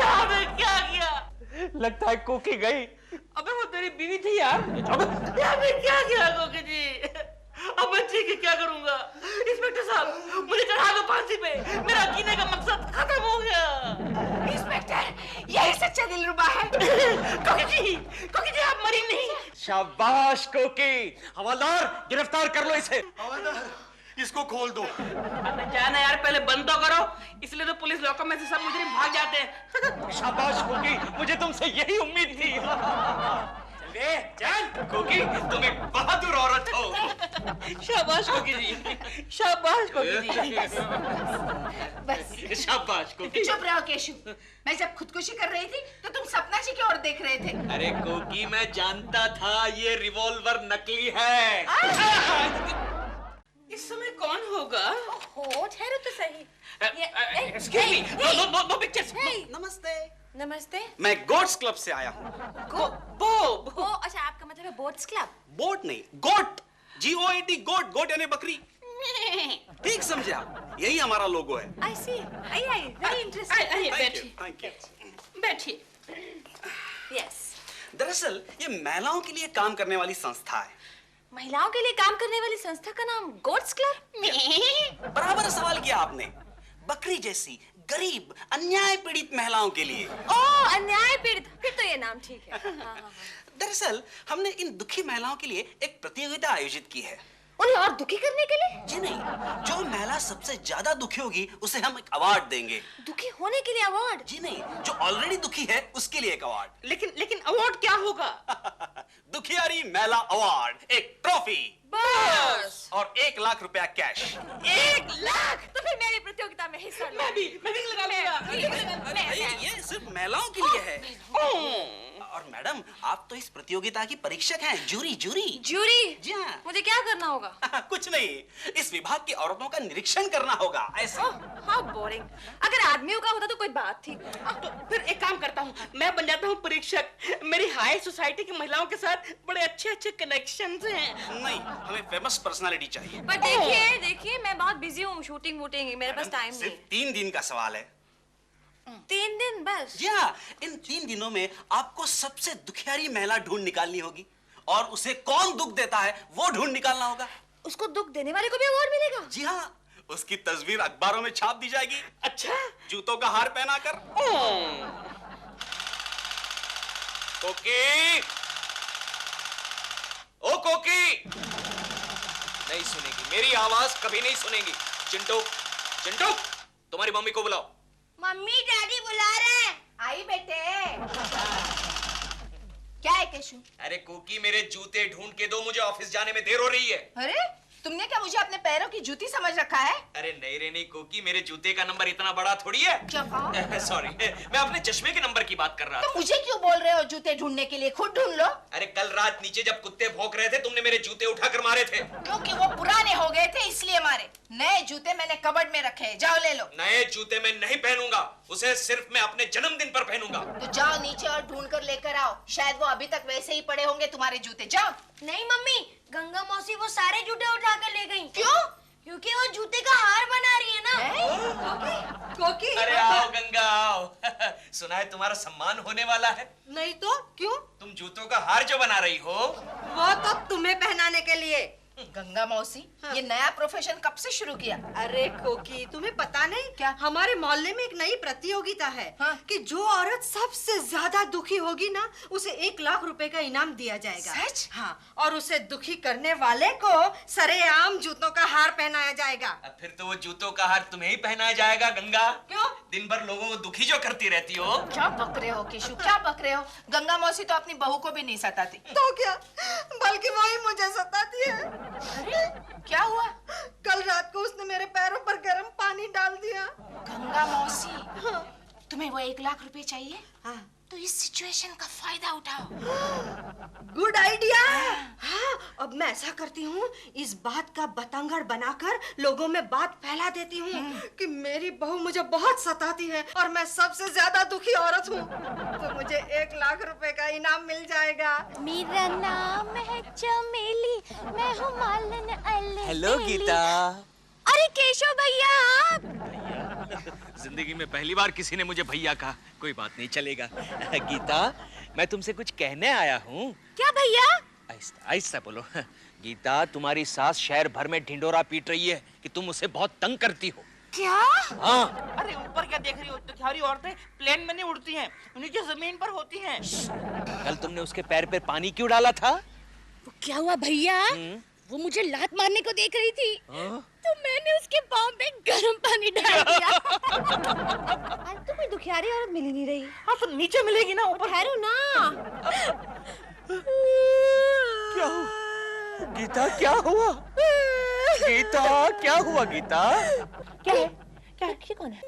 आपने क्या किया? लगता है कोकी गई। अबे वो तेरी बीवी थी यार। आपने क्या किया कोकी जी? अब मैं ठीक है क्या करूंगा? इंस्पेक्टर साहब, मुझे चढ़ा दो फांसी पे, मेरा जीने का मकसद खत्म हो गया। इंस्पेक्टर, यही सच्चा दिलरुबा है। कोकी जी आप मरी नहीं। शाबाश कोकी। हवलदार, गिरफ्तार कर लो इसे। हवलदार, इसको खोल दो। अबे जाना यार, पहले बंद तो करो, इसलिए तो पुलिस लॉकअप में से सब मुजरिम भाग जाते हैं। शाबाश कोकी, मुझे तुमसे यही उम्मीद थी। चल कोकी, तुम एक बहादुर औरत हो। शाबाश कोकी जी, शाबाश कोकी जी। बस शाबाश कोकी। चुप रहो केशु, मैं जब खुदकुशी कर रही थी तो तुम सपना जी की ओर देख रहे थे। अरे कोकी, मैं जानता था ये रिवॉल्वर नकली है। इस समय कौन होगा? हो ठहरो तो सही। Excuse me, no pictures. नमस्ते। नमस्ते। मैं गोट्स क्लब से आया हूँ। ओ, अच्छा आपका मतलब है बोट्स क्लब? बोट नहीं, गोट, GOAT, गोट, गोट यानी बकरी। ठीक समझे आप, यही हमारा लोगो है। I see. आइए, very interesting. आइए, Thank you. बैठिए। Yes. दरअसल ये महिलाओं के लिए काम करने वाली संस्था है। महिलाओं के लिए काम करने वाली संस्था का नाम गोट्स क्लब? बराबर सवाल किया आपने। बकरी जैसी गरीब, अन्याय पीड़ित महिलाओं के लिए। ओह, अन्याय पीड़ित, फिर तो ये नाम ठीक है। हाँ। दरअसल हमने इन दुखी महिलाओं के लिए एक प्रतियोगिता आयोजित की है। उन्हें और दुखी करने के लिए? जी नहीं, जो महिला सबसे ज्यादा दुखी होगी उसे हम एक अवार्ड देंगे। दुखी होने के लिए अवार्ड? जी नहीं, जो ऑलरेडी दुखी है उसके लिए एक अवार्ड। लेकिन अवार्ड क्या होगा? दुखियारी महिला अवार्ड, एक ट्रॉफी बस और 1 लाख रुपया कैश। 1 लाख? तो फिर मेरी प्रतियोगिता में हिस्सा लो। मैं भी लगा लूंगा। ये सिर्फ महिलाओं के लिए है। और मैडम, आप तो इस प्रतियोगिता की परीक्षक हैं, जूरी। जूरी? जी हाँ। मुझे क्या करना होगा? कुछ नहीं, इस विभाग की औरतों का निरीक्षण करना होगा, ऐसा। How boring. अगर आदमियों का होता तो कोई बात थी। तो फिर एक काम करता हूँ, मैं बन जाता हूँ परीक्षक। मेरी हाई सोसाइटी की महिलाओं के साथ बड़े अच्छे कनेक्शंस हैं। नहीं, हमें फेमस पर्सनालिटी चाहिए। पर देखिए मैं बहुत बिजी हूँ, शूटिंग वूटिंग, मेरे पास टाइम नहीं। सिर्फ 3 दिन का सवाल है। 3 दिन बस? जी हाँ, इन 3 दिनों में आपको सबसे दुखियारी महिला ढूंढ निकालनी होगी और उसे कौन दुख देता है वो ढूंढ निकालना होगा। उसको दुख देने वाले को भी अवार्ड मिलेगा? जी हाँ, उसकी तस्वीर अखबारों में छाप दी जाएगी। अच्छा, जूतों का हार पहनाकर। कोकी, ओ कोकी, नहीं सुनेगी, मेरी आवाज कभी नहीं सुनेगी। चिंटू, तुम्हारी मम्मी को बुलाओ। मम्मी डैडी बुला रहे हैं। आई बेटे। क्या है केशु? अरे कोकी, मेरे जूते ढूंढ के दो, मुझे ऑफिस जाने में देर हो रही है। अरे तुमने क्या मुझे अपने पैरों की जूती समझ रखा है? अरे नहीं रे नहीं कोकी, मेरे जूते का नंबर इतना बड़ा थोड़ी है। क्या कहा? सॉरी, मैं अपने चश्मे के नंबर की बात कर रहा था। तो मुझे क्यों बोल रहे हो जूते ढूंढने के लिए? खुद ढूंढ लो। अरे कल रात नीचे जब कुत्ते भौंक रहे थे तुमने मेरे जूते उठाकर मारे थे। क्योंकि वो पुराने हो गए थे इसलिए मारे। नए जूते मैंने कबर्ड में रखे हैं, जाओ ले लो। नए जूते मैं नहीं पहनूंगा, उसे सिर्फ मैं अपने जन्मदिन पर पहनूंगा। तो जाओ नीचे और ढूंढ कर लेकर आओ, शायद वो अभी तक वैसे ही पड़े होंगे तुम्हारे जूते। जाओ। नहीं मम्मी, गंगा मौसी वो सारे जूते उठा कर ले गई। क्यों? क्योंकि वो जूते का हार बना रही है ना। कोकी अरे आओ गंगा आओ। सुना है तुम्हारा सम्मान होने वाला है। नहीं तो क्यों? तुम जूतों का हार जो बना रही हो वो तो तुम्हें पहनाने के लिए। गंगा मौसी, हाँ। ये नया प्रोफेशन कब से शुरू किया? अरे कोकी, तुम्हें पता नहीं क्या? हमारे मोहल्ले में एक नई प्रतियोगिता है, हाँ? कि जो औरत सबसे ज्यादा दुखी होगी ना, उसे 1 लाख रुपए का इनाम दिया जाएगा। सच? हाँ, और उसे दुखी करने वाले को सरेआम जूतों का हार पहनाया जाएगा। फिर तो वो जूतों का हार तुम्हें ही पहनाया जाएगा गंगा। क्यों? दिन भर लोगों को दुखी जो करती रहती हो। क्या बक रहे हो केशु, क्या बक रहे हो? गंगा मौसी तो अपनी बहू को भी नहीं सताती। तो क्या, बल्कि वही मुझे सताती है। अरे क्या हुआ? कल रात को उसने मेरे पैरों पर गर्म पानी डाल दिया। गंगा मौसी, हाँ। तुम्हें वो 1 लाख रुपए चाहिए? हाँ। तो इस सिचुएशन का फायदा उठाओ। Good idea. हाँ, अब मैं ऐसा करती हूँ, इस बात का बतंगड़ बनाकर लोगों में बात फैला देती हूँ कि मेरी बहू मुझे बहुत सताती है और मैं सबसे ज्यादा दुखी औरत हूँ, तो मुझे 1 लाख रुपए का इनाम मिल जाएगा। मेरा नाम है चमेली, मैं हूँ मालन अली। हेलो गीता। अरे केशव भैया आप? जिंदगी में पहली बार किसी ने मुझे भैया कहा। कोई बात नहीं, चलेगा। गीता, मैं तुमसे कुछ कहने आया हूँ। क्या भैया? आहिस्ता आहिस्ता बोलो। गीता, तुम्हारी सास शहर भर में ढिंडोरा पीट रही है कि तुम उसे बहुत तंग करती हो। क्या? हाँ। अरे ऊपर क्या देख रही हो? तुम्हारी औरतें प्लेन में नहीं उड़ती हैं, नीचे जमीन पर होती हैं। कल तुमने उसके पैर पे पानी क्यों डाला था? वो क्या हुआ भैया? वो मुझे लात मारने को देख रही थी, तो मैंने उसके पाँव पे गर्म पानी डाल दिया। आज तो कोई दुखियारी औरत मिल ही नहीं रही। हाँ तो नीचे मिलेगी ना, ऊपर। ठहरो ना। क्या हुआ? गीता क्या हुआ? गीता क्या हुआ? गीता क्या है? क्या कौन है?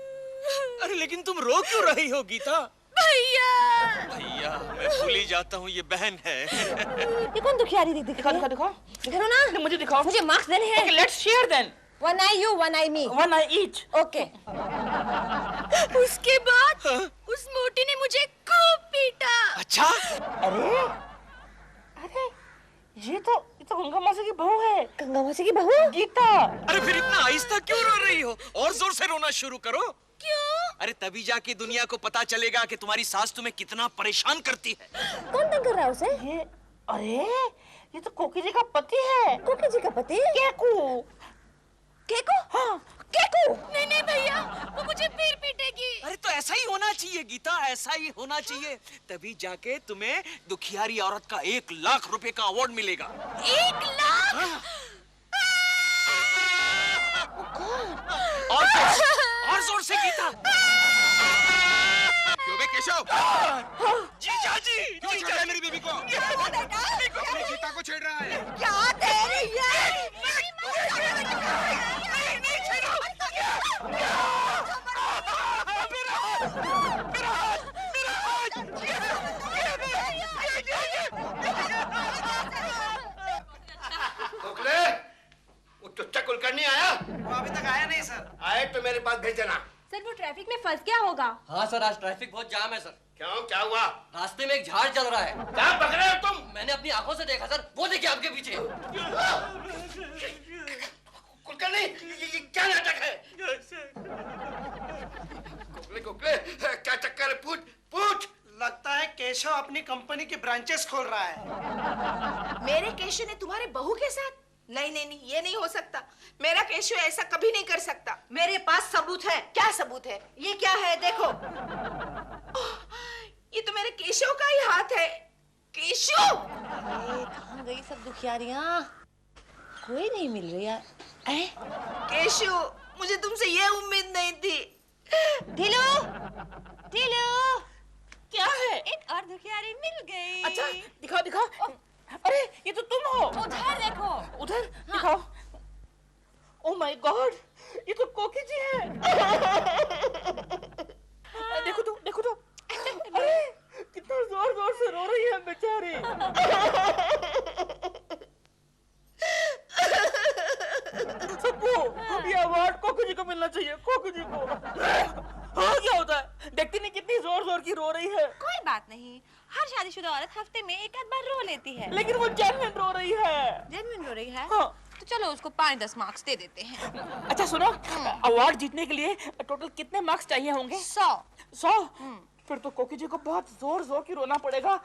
अरे लेकिन तुम रो क्यों रही हो गीता? भैया भैया, मैं भूल ही जाता हूँ, ये बहन है। ये कौन दुखियारी दिख रही है? दिखाओ ना। मुझे दिखाओ। मुझे मार्क्स देने हैं। Okay, let's share then. One eye you, one eye me. One eye each. Okay. उसके बाद उस मोटी ने मुझे खूब पीटा। अच्छा? अरे ये तो गंगा मौसी की बहू है। गंगा मौसी की बहू? गीता। अरे फिर इतना आहिस्ता क्यों रो रही हो? और जोर से रोना शुरू करो। क्यों? अरे तभी जाके दुनिया को पता चलेगा कि तुम्हारी सास तुम्हें कितना परेशान करती है। कौन तंग कर रहा है उसे? अरे ये तो कोकी जी का पति है। कोकी जी का पति? केकू। केकू? हाँ। केकू? नहीं भैया, वो मुझे फिर पीटेगी। अरे तो ऐसा ही होना चाहिए गीता, ऐसा ही होना चाहिए, तभी जाके तुम्हें दुखियारी औरत का 1 लाख रुपए का अवार्ड मिलेगा। 1 लाख? हाँ। और जोर से गीता। क्यों बे केशव? जीजा जी, क्यों छेड़ रहा है मेरी बीबी को? गीता को छेड़ रहा है। क्या दे रही है? नहीं छेड़ो। गोखले, वो चुच्चा कुलकर्णी आया? वो अभी तक आया नहीं सर। आए तो मेरे पास भेज देना। सर वो ट्रैफिक में फंस गया होगा। हाँ सर, आज ट्रैफिक बहुत जाम है सर। क्यों, क्या हुआ? रास्ते में एक झाड़ चल रहा है। क्या पकड़ रहे हो तुम? मैंने अपनी आंखों से देखा सर, वो देखिए आपके पीछे। कुलकर्णी, ये क्या नाटक है? गोखले, क्या चक्कर है? पूछ। लगता है केशव अपनी कंपनी की ब्रांचेस खोल रहा है। मेरे केशव ने तुम्हारे बहू के साथ? नहीं, ये नहीं हो सकता। मेरा केशव ऐसा कभी नहीं कर सकता। मेरे पास सबूत है। क्या सबूत है? ये क्या है, देखो। ये तो मेरे केशव का ही हाथ है। केशव! कहाँ गई सब दुखियारियाँ? कोई नहीं मिल रही यार। केशव, मुझे तुमसे ये उम्मीद नहीं थी। ढीलू, क्या है? एक और दुखियारी मिल गई। अच्छा दिखाओ। अरे ये तो तुम हो। उधर देखो। उधर दिखाओ। ओह माय गॉड, ये तो कोकी जी है। देखो तो अरे कितना जोर जोर से रो रही है बेचारी। सप्पू, ये अवार्ड कोकी जी को मिलना चाहिए, कोकी जी को। हाँ, क्या होता है, देखती नहीं कितनी जोर जोर की रो रही है। कोई बात नहीं, हर शादीशुदा औरत हफ्ते में एक आध बार रो लेती है। लेकिन वो जेन्युइन रो रही है। जेन्युइन रो रही है? हाँ। तो चलो उसको 5-10 मार्क्स दे देते हैं। अच्छा सुनो, अवार्ड जीतने के लिए टोटल कितने मार्क्स चाहिए होंगे? 100। फिर तो कोकी जी को बहुत जोर जोर की रोना पड़ेगा।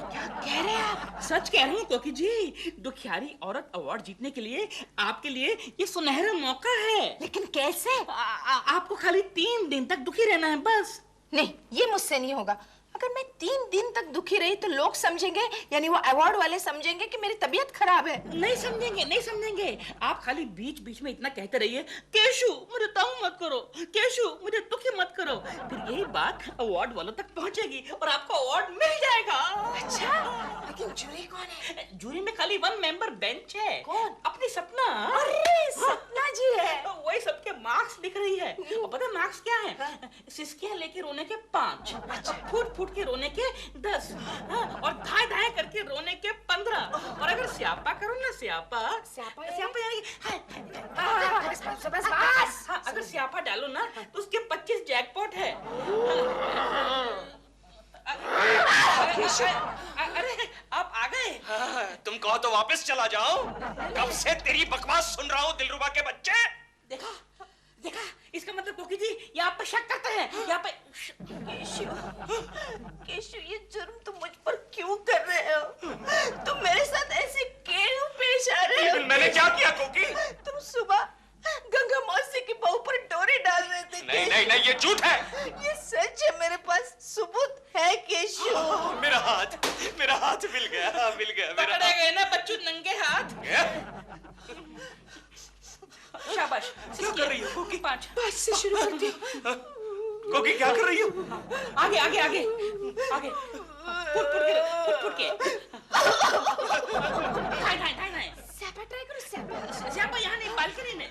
क्या कह रहे हैं आप? सच कह रही हूँ कोकी जी, दुखियारी औरत अवार्ड जीतने के लिए आपके लिए ये सुनहरा मौका है। लेकिन कैसे? आपको खाली 3 दिन तक दुखी रहना है बस। नहीं, ये मुझसे नहीं होगा। अगर मैं 3 दिन तक दुखी रही तो लोग समझेंगे, यानी वो अवार्ड वाले समझेंगे कि मेरी तबीयत खराब है। नहीं समझेंगे। आप खाली बीच बीच में इतना कहते रहिए, केशु मुझे तंग मत करो, केशु मुझे दुखी मत करो। फिर यही बात अवार्ड वालों तक पहुंचेगी और आपको अवार्ड मिल जाएगा। अच्छा, लेकिन जूरी कौन है? जूरी में खाली 1 मेंबर बेंच है। कौन? अपनी सपना। अरे सपना जी है। वही सबके मार्क्स लिख रही है। और पता है मार्क्स क्या है? सिसकियां लेके रोने के 5, फुट के रोने के 10, और धाए धाए करके रोने के 15। और अगर स्यापा करो ना, स्यापा यानी अगर स्यापा डालो ना तो उसके 25 जैकपॉट है। अरे आप आ गए? तुम कहो तो वापस चला जाओ। कब से तेरी बकवास सुन रहा हूँ दिलरुबा के बच्चे। देखा, इसका मतलब कोकी जी ये आप पे शक करते हैं। यहाँ पे केशु, ये जुर्म तुम मुझ पर क्यों कर रहे हो? तुम मेरे साथ ऐसे क्यों पेश आ रहे हो? मैंने क्या किया कोकी? तुम सुबह गंगा मौसी की बहू पर डोरी डाल रहे थे। नहीं, ये झूठ है। ये सच है, मेरे पास सबूत है केशु। मेरा हाथ मिल गया पकड़े गए ना बच्चू नंगे हाथ। शाबाश। क्या कर रही हो कोकी? 5 से शुरू करती हूँ। कोकी क्या कर रही हो? आगे फुट के नहीं। स्यापा ट्राई करो, स्यापा यहाँ नहीं, बालकनी में।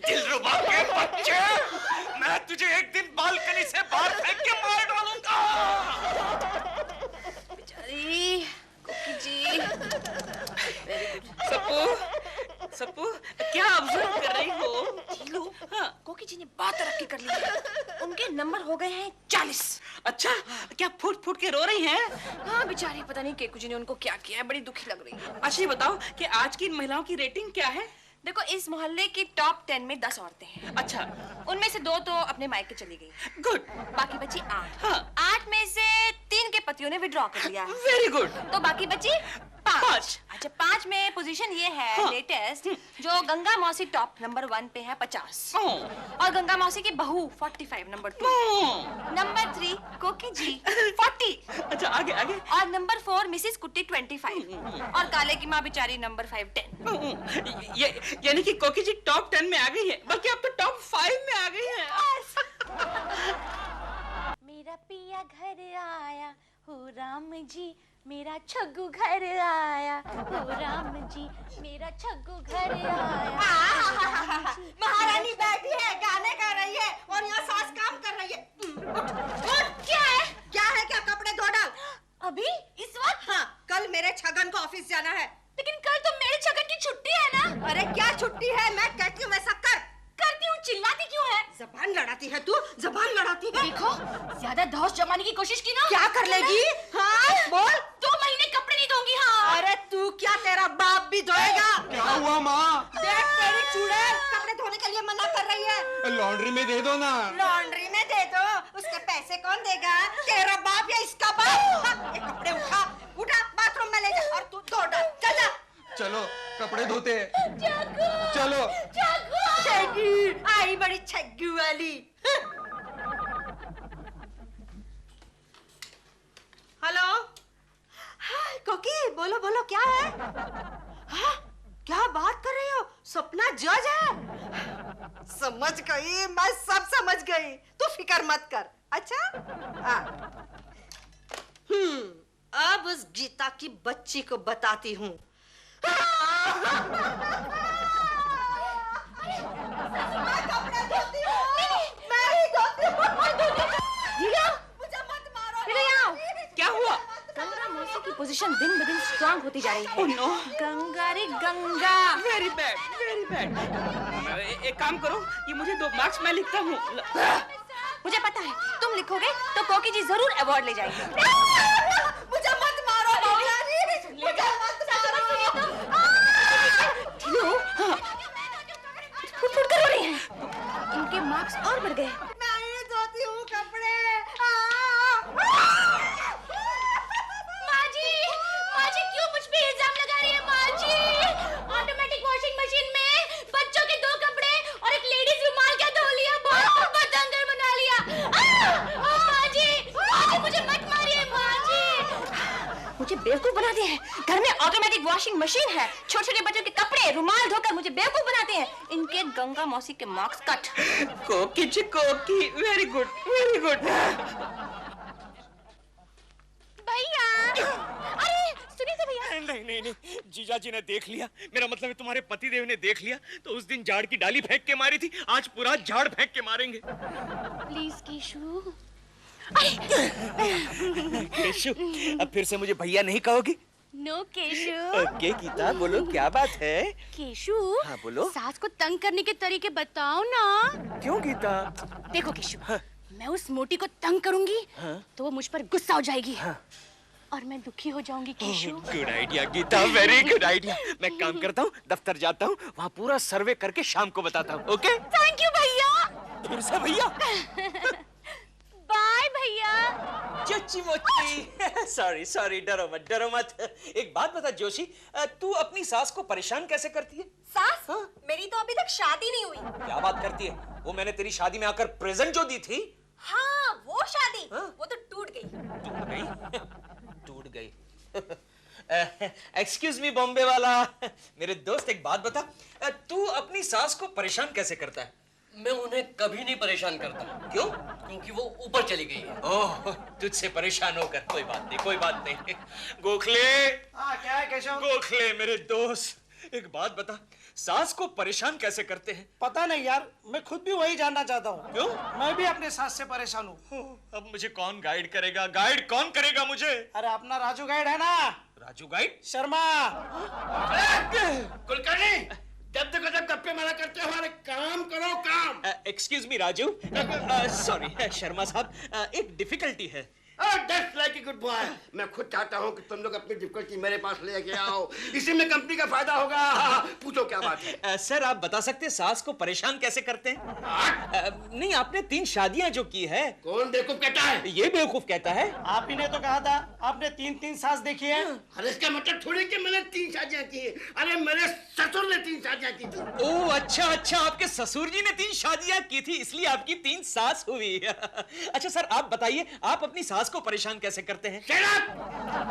दिलरुबा के बच्चे, मैं तुझे एक दिन बालकनी से बाहर फेंक के मार डालूंगा। कोकी जी। सप्पू, क्या ऑब्जर्व कर रही हो? हाँ, कोकी जी ने बहुत तरक्की कर ली है। उनके नंबर हो गए हैं 40। अच्छा, क्या फुट के रो रही हैं? हाँ बेचारी, पता नहीं केकू जी ने उनको क्या किया है, बड़ी दुखी लग रही है। अच्छा ये बताओ कि आज की इन महिलाओं की रेटिंग क्या है? देखो, इस मोहल्ले की टॉप 10 में 10 औरतें हैं। अच्छा, उनमें से 2 तो अपने मायके चली गई। गुड। बाकी बची 8। हाँ। 8 में से 3 के पतियों ने विड्रॉ कर लिया। Very good. तो बाकी बची 5। अच्छा, 5 में पोजीशन ये है लेटेस्ट, जो गंगा मौसी टॉप नंबर 1 पे है 50, और गंगा मौसी की बहू 45 नंबर 2, नंबर 3 कोकी जी 40। अच्छा, आगे और नंबर 4 मिसिस कुट्टी 25, और काले की माँ बेचारी नंबर 5 10। यानी कि कोकी जी टॉप 10 में आ गई है, बल्कि अब तो टॉप 5 में आ गई है। मेरा पिया घर आया हो राम जी, मेरा छग्गू घर आया हो राम जी, मेरा छग्गू घर आया। महारानी बैठी है, गाने गा रही है और यहाँ सास काम कर रही है। क्या है? क्या कपड़े धो डाल अभी इस वक्त? हाँ, कल मेरे छगन को ऑफिस जाना है। लेकिन कल तो मेरे छगन की छुट्टी है ना। अरे क्या छुट्टी है, मैं कहती हूँ वैसा करती हूँ, चिल्लाती क्यों है? जबान लड़ाती है तू, जबान लड़ाती है। देखो, ज्यादा धौस जमाने की कोशिश की ना। क्या कर लेगी? हाँ बोल। 2 महीने कपड़े नहीं धोंगी। हाँ। अरे तू क्या, तेरा बाप भी धोएगा। क्या हुआ माँ? देख तेरी चूड़ैल कपड़े धोने के लिए मना कर रही है। लॉन्ड्री में दे दो ना। लॉन्ड्री में दे दो, उसके पैसे कौन देगा? तेरा बाप या इसका बाप? ये कपड़े उठा बाथरूम में ले जा और तू धो डाल। चल जा। चलो कपड़े धोते। चलो। छग्गू आई, बड़ी छग्गू वाली। हेलो, हाँ कोकी, बोलो क्या है? हाँ, क्या बात कर रही हो? सपना जज है? समझ गई, मैं सब समझ गई, तू फिक्र मत कर। अच्छा हाँ, अब उस गीता की बच्ची को बताती हूँ। क्या हुआ? गंगा मौसी की पोजीशन दिन ब दिन स्ट्रांग होती जा रही है। Oh no! गंगा रे Ganga. Very bad, very bad. एक काम करो, ये मुझे 2 मार्क्स मैं लिखता हूँ। मुझे पता है तुम लिखोगे तो कोकी जी जरूर अवार्ड ले जाएंगे। मुझे मत मारो मुझे मत मारो। फुट कर रो रही हैं। इनके मार्क्स और बढ़ गए। मैं ही धोती हूँ कपड़े। माँ जी क्यों मुझ पे इल्जाम लगा रही है माँ जी? ऑटोमेटिक वॉशिंग मशीन में बच्चों के 2 कपड़े और एक लेडीज रुमाल का धो लिया, बहुत बदंगर बना लिया। माँ जी मुझे मत मारिए माँ जी। मुझे बेवकूफ बना दिया है। घर में ऑटोमेटिक वॉशिंग मशीन है। छोटे छोटे बच्चों के कपड़े रुमाल धोकर मुझे बेवकूफ बनाते हैं। इनके गंगा मौसी के मार्क्स कट। कोकी जी कोकी, वेरी गुड, वेरी गुड। भैया, अरे सुनिए तो भैया। नहीं, जीजा जी ने देख लिया। मेरा मतलब है तुम्हारे पतिदेव ने देख लिया तो उस दिन झाड़ की डाली फेंक के मारी थी, आज पूरा झाड़ फेंक के मारेंगे। Please cashew. केशु, अब फिर से मुझे भैया नहीं कहोगी? नो केशु। ओके गीता, बोलो क्या बात है? केशु, हाँ बोलो। सास को तंग करने के तरीके बताओ ना। क्यों गीता? देखो केशु, मैं उस मोटी को तंग करूंगी तो वो मुझ पर गुस्सा हो जाएगी और मैं दुखी हो जाऊंगी Keshu. Good idea Geeta, very good idea. मैं काम करता हूँ, दफ्तर जाता हूँ, वहाँ पूरा सर्वे करके शाम को बताता हूँ। ओके? थैंक यू भैया। फिर से भैया? बाय भैया। चच्ची मोची। सॉरी, डरो मत। एक बात बता जोशी, तू अपनी सास को परेशान कैसे करती है? सास? मेरी तो अभी तक शादी नहीं हुई। क्या बात करती है? वो मैंने तेरी शादी में आकर प्रेजेंट जो दी थी। हाँ, वो शादी वो तो टूट गई। एक्सक्यूज मी बॉम्बे वाला, मेरे दोस्त एक बात बता, तू अपनी सास को परेशान कैसे करता है? मैं उन्हें कभी नहीं परेशान करता। क्यों? क्योंकि वो ऊपर चली गई है। ओह, तुझसे परेशान होकर कोई बात नहीं। गोखले। क्या है केशव? गोखले मेरे दोस्त, एक बात बता, सास को परेशान कैसे करते हैं? पता नहीं यार, मैं खुद भी वही जानना चाहता हूँ। क्यों? मैं भी अपने सास से परेशान हूँ। अब मुझे कौन गाइड करेगा? गाइड कौन करेगा मुझे? अरे अपना राजू गाइड है ना। राजू गाइड? शर्मा। कुलकर्णी, जब देखो जब गप्पे मारा करते हो, अरे काम करो काम। Excuse me Raju, sorry Sharma साहब, एक डिफिकल्टी है। That's like a good boy. मैं खुद चाहता हूँ कि तुम लोग अपनी डिफिकल्टी मेरे पास लेके आओ, इसी में कंपनी का फायदा होगा। पूछो क्या बात है? सर आप बता सकते हैं सास को परेशान कैसे करते हैं? नहीं, आपने 3 शादियां जो की है। कौन बेवकूफ कहता है? ये बेवकूफ कहता है। आप ही ने तो कहा था आपने 3 सास देखी है। अरे इसका मतलब थोड़ी कि मैंने 3 शादियां की है। अरे मेरे ससुर ने 3 शादियां की थी। ओह अच्छा, आपके ससुर जी ने 3 शादियां की थी, इसलिए आपकी 3 सास हुई। अच्छा सर आप बताइए, आप अपनी सास को परेशान कैसे करते हैं?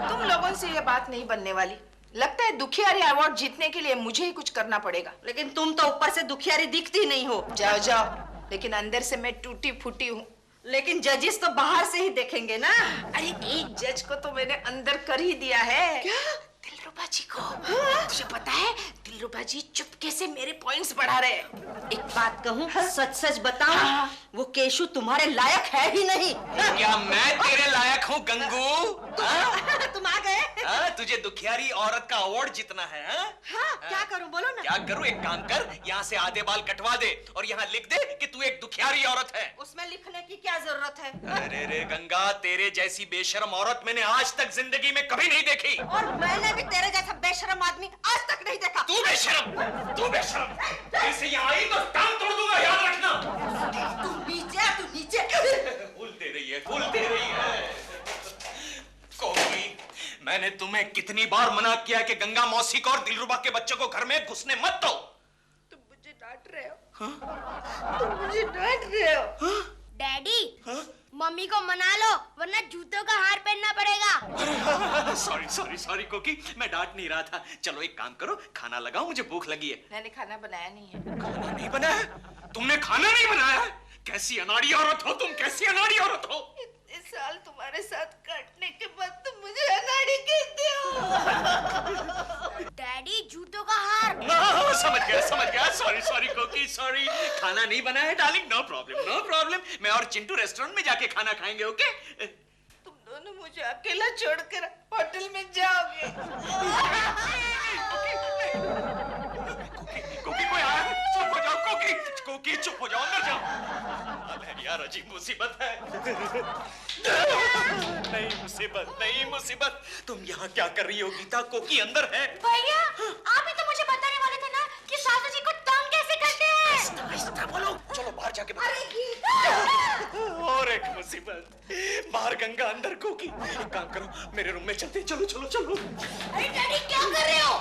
तुम लोगों से ये बात नहीं बनने वाली। लगता है दुखियारी अवार्ड जीतने के लिए मुझे ही कुछ करना पड़ेगा। लेकिन तुम तो ऊपर से दुखियारी दिखती नहीं हो। जाओ, लेकिन अंदर से मैं टूटी फूटी हूँ। लेकिन जजेस तो बाहर से ही देखेंगे ना। अरे एक जज को तो मैंने अंदर कर ही दिया है। क्या? दिलरुबा जी को। तुझे पता है दिलरुबा जी चुपके से मेरे पॉइंट्स बढ़ा रहे हैं। एक बात कहूँ, सच बताऊं, वो केशु तुम्हारे लायक है ही नहीं। क्या मैं तेरे लायक हूँ गंगू? तुम आ गए। तुझे दुखियारी औरत का अवार्ड जीतना है? हाँ, क्या करूं बोलो ना। क्या करूं? एक काम कर, यहाँ से आधे बाल कटवा दे और यहाँ लिख दे कि तू एक दुखियारी औरत है। उसमें लिखने की क्या जरूरत है? अरे रे गंगा, तेरे जैसी बेशरम औरत मैंने आज तक जिंदगी में कभी नहीं देखी। और मैंने भी तेरे जैसा बेशरम आदमी आज तक नहीं देखा। तू बेशरम, ऐसे यहाँ आई तो टांग तोड़ दूंगा, याद रखना। तू नीचे। भूलते रही है। कोकी, मैंने तुम्हें कितनी बार मना किया कि गंगा मौसी को और दिलरुबा के बच्चों को घर में घुसने मत दो। तुम मुझे डांट रहे हो। डैडी, मम्मी को मना लो वरना जूतों का हार पहनना पड़ेगा। सॉरी कोकी, मैं डांट नहीं रहा था। चलो एक काम करो, खाना लगाओ, मुझे भूख लगी है। मैंने खाना बनाया नहीं है। खाना नहीं बनाया? तुमने खाना नहीं बनाया? कैसी अनाड़ी औरत हो तुम, कैसी अनाड़ी औरत हो? इतने साल तुम्हारे साथ काटने करने के बाद तुम मुझे अनाड़ी कहते हो। डैडी जूतों का हार। समझ गया सॉरी सॉरी कोकी सॉरी। खाना नहीं बना है डार्लिंग, नो प्रॉब्लम। मैं और चिंटू रेस्टोरेंट में जाके खाना खाएंगे, ओके? तुम दोनों मुझे अकेला छोड़कर होटल में जाओगे। कोकी कोई आया है? चुप हो जाओ कोकी चुप हो जाओ, अंदर जाओ। अरे यार अजीब मुसीबत है। नहीं मुसीबत। तुम यहाँ क्या कर रही हो गीता? कोकी अंदर है। भैया आप ही तो मुझे बताने वाले थे ना कि सासू जी को तंग कैसे करते हैं। आहिस्ता बोलो, चलो बाहर जाके बताओ। और एक मुसीबत, बाहर गंगा अंदर कोकी। एक काम करो मेरे रूम में चलते, चलो। अरे डैडी क्या कर रहे हो?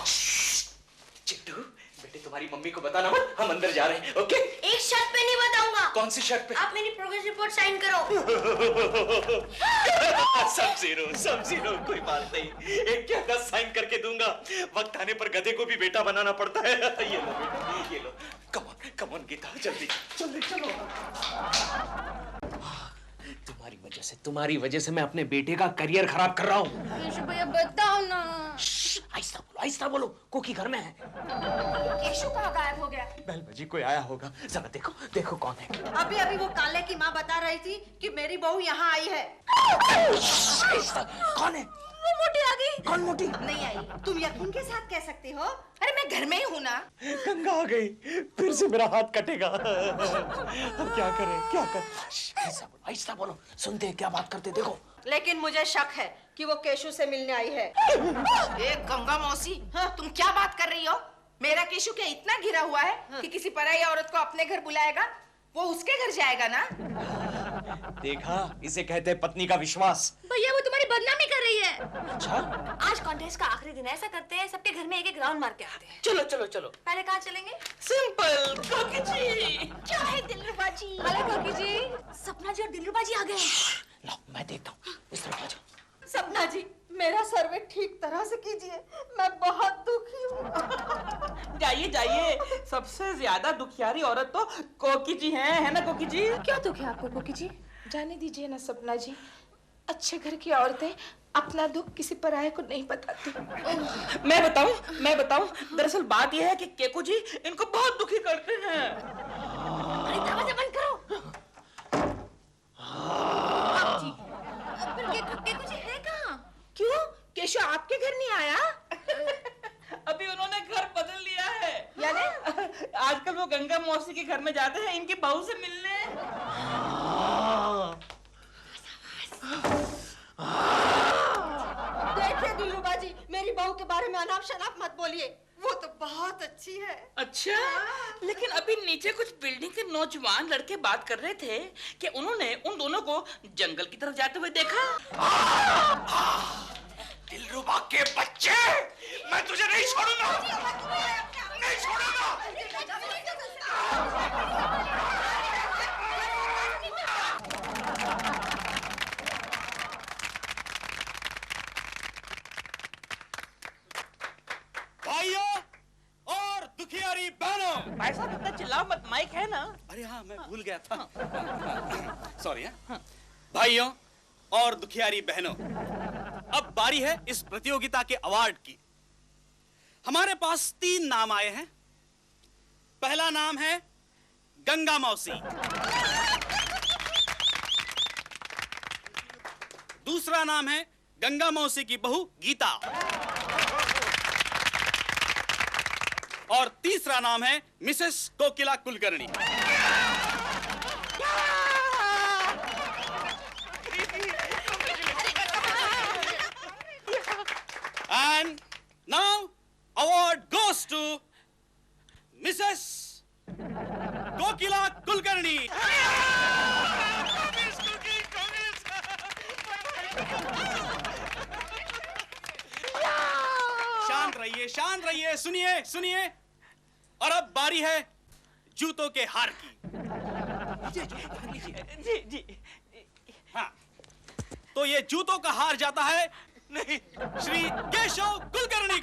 चिट्टू बेटे तुम्हारी मम्मी को बताना मत, हम अंदर जा रहे हैं, ओके? एक शर्त पे नहीं बताऊंगा। कौन सी शर्त पे? आप मेरी प्रोग्रेस रिपोर्ट साइन करो। सब जीरो कोई बात नहीं। एक क्या 10 साइन करके दूंगा। वक्त आने पर गधे को भी बेटा बनाना पड़ता है। ये लो बेटा, ये लो। कम ऑन गीता, जल्दी चलो। तुम्हारी वजह से मैं अपने बेटे का करियर खराब कर रहा हूँ। केशव भैया बताओ ना। आहिस्ता बोलो, कोकी घर में है। केशव कहाँ गायब हो गया? बेल बजी, कोई आया होगा। जरा देखो कौन है। अभी वो काले की माँ बता रही थी कि मेरी बहू यहाँ आई है। कौन है? वो मोटी आ गई। कौन मोटी? नहीं आई। तुम यकीन के साथ कह सकती हो? अरे मैं घर में ही हूँ ना। गंगा आ गई, फिर से मेरा हाथ कटेगा। अब क्या करें? आहिस्ता बोलो, सुनते क्या बात करते देखो। लेकिन मुझे शक है कि वो केशु से मिलने आई है। गंगा मौसी, हाँ तुम क्या बात कर रही हो? मेरा केशु क्या इतना गिरा हुआ है कि किसी पराई औरत को अपने घर बुलाएगा? वो उसके घर जाएगा ना। देखा, इसे कहते हैं पत्नी का विश्वास। भैया वो तुम्हारी बदनामी कर रही है। अच्छा? आज कॉन्टेस्ट का आखिरी दिन है, ऐसा करते हैं सबके घर में एक राउंड मार के आते हैं। चलो। पहले कहाँ चलेंगे? सिंपल कोकी जी। क्या है दिलरुबा जी? हेलो कोकी जी, सपना जी और दिलरुबा जी आ गए। लो मैं देखता हूँ, इस तरफ आ जाओ। सपना जी, मेरा सर्वे ठीक तरह से कीजिए, मैं बहुत दुखी हूँ। जाइए। सबसे ज्यादा दुखियारी औरत तो कोकी जी है ना कोकी जी? क्या दुख है आपको कोकी जी? जाने दीजिए ना सपना जी। अच्छे घर की औरतें अपना दुख किसी पराये को नहीं बताती। मैं बताऊं। दरअसल बात यह है कि केकू जी इनको बहुत दुखी करते हैं। अरे दरवाजा बंद करो। केकू जी है कहाँ? क्यों? केशव आपके घर नहीं आया? अभी उन्होंने घर बदल लिया है। यानी? आजकल वो गंगा मौसी के घर में जाते हैं इनकी बहू से मिलने। देखिए दिलरुबा जी, मेरी बहू के बारे में अनाप शनाप मत बोलिए, वो तो बहुत अच्छी है। अच्छा, लेकिन अभी नीचे कुछ बिल्डिंग के नौजवान लड़के बात कर रहे थे कि उन्होंने उन दोनों को जंगल की तरफ जाते हुए देखा। दिलरुबा के बच्चे, मैं तुझे नहीं छोड़ूंगा। भाइयों और दुखियारी बहनों। भाई साहब इतना चिल्लाओ मत, माइक है ना। अरे हाँ, मैं भूल गया था। सॉरी। भाइयों और दुखियारी बहनों, अब बारी है इस प्रतियोगिता के अवार्ड की। हमारे पास 3 नाम आए हैं। पहला नाम है गंगा मौसी, दूसरा नाम है गंगा मौसी की बहू गीता, और तीसरा नाम है Mrs Kokila Kulkarni. And now award goes to Mrs. Kokila Kulkarni. शांत रहिए, सुनिए। और अब बारी है जूतों के हार की। जी। हाँ, तो ये जूतों का हार जाता है नहीं श्री केशव कुलकर्णी।